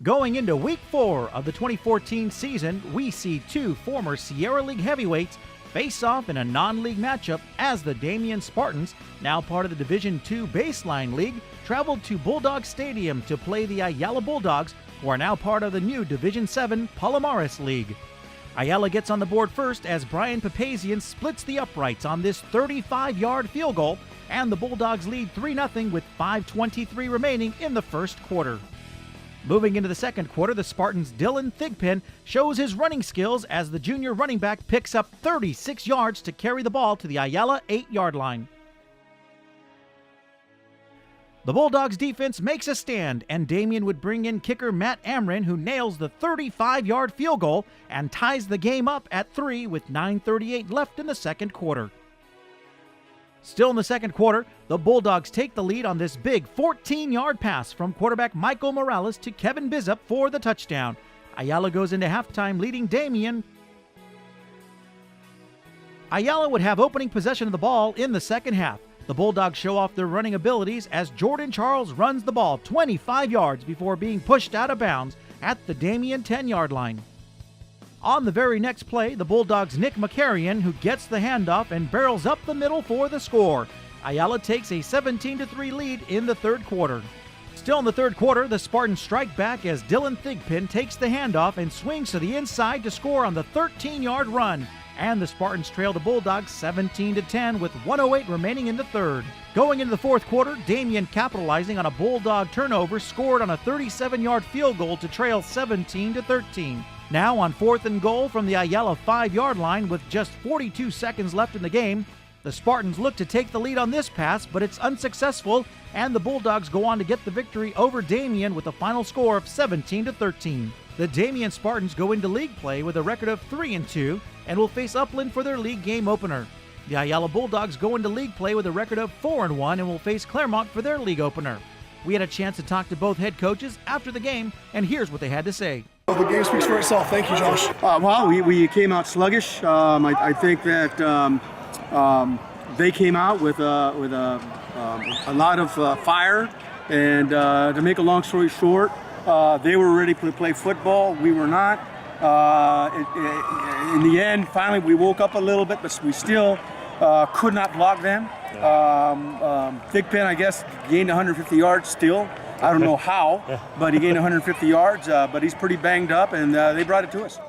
Going into Week 4 of the 2014 season, we see two former Sierra League heavyweights face off in a non-league matchup as the Damien Spartans, now part of the Division II Baseline League, traveled to Bulldogs Stadium to play the Ayala Bulldogs, who are now part of the new Division VII Palomares League. Ayala gets on the board first as Brian Papazian splits the uprights on this 35-yard field goal, and the Bulldogs lead 3-0 with 5:23 remaining in the first quarter. Moving into the second quarter, the Spartans' Dylan Thigpen shows his running skills as the junior running back picks up 36 yards to carry the ball to the Ayala 8-yard line. The Bulldogs defense makes a stand, and Damien would bring in kicker Matt Amrin, who nails the 35-yard field goal and ties the game up at 3 with 9:38 left in the second quarter. Still in the second quarter, the Bulldogs take the lead on this big 14-yard pass from quarterback Michael Morales to Kevin Bizup for the touchdown. Ayala goes into halftime leading Damien. Ayala would have opening possession of the ball in the second half. The Bulldogs show off their running abilities as Jordan Charles runs the ball 25 yards before being pushed out of bounds at the Damien 10-yard line. On the very next play, the Bulldogs' Nick McCarrion, who gets the handoff and barrels up the middle for the score. Ayala takes a 17-3 lead in the third quarter. Still in the third quarter, the Spartans strike back as Dylan Thigpen takes the handoff and swings to the inside to score on the 13-yard run. And the Spartans trail the Bulldogs 17-10 with 1:08 remaining in the third. Going into the fourth quarter, Damien, capitalizing on a Bulldog turnover, scored on a 37-yard field goal to trail 17-13. Now on 4th and goal from the Ayala 5-yard line with just 42 seconds left in the game, the Spartans look to take the lead on this pass, but it's unsuccessful, and the Bulldogs go on to get the victory over Damien with a final score of 17-13. The Damien Spartans go into league play with a record of 3-2 and will face Upland for their league game opener. The Ayala Bulldogs go into league play with a record of 4-1 and will face Claremont for their league opener. We had a chance to talk to both head coaches after the game, and here's what they had to say. Well, the game speaks for itself. Thank you, Josh. We came out sluggish. I think that they came out with a lot of fire, and to make a long story short, they were ready to play football. We were not. In the end, finally, we woke up a little bit, but we still could not block them. Thigpen, I guess, gained 150 yards still. I don't know how, but he gained 150 yards, but he's pretty banged up, and they brought it to us.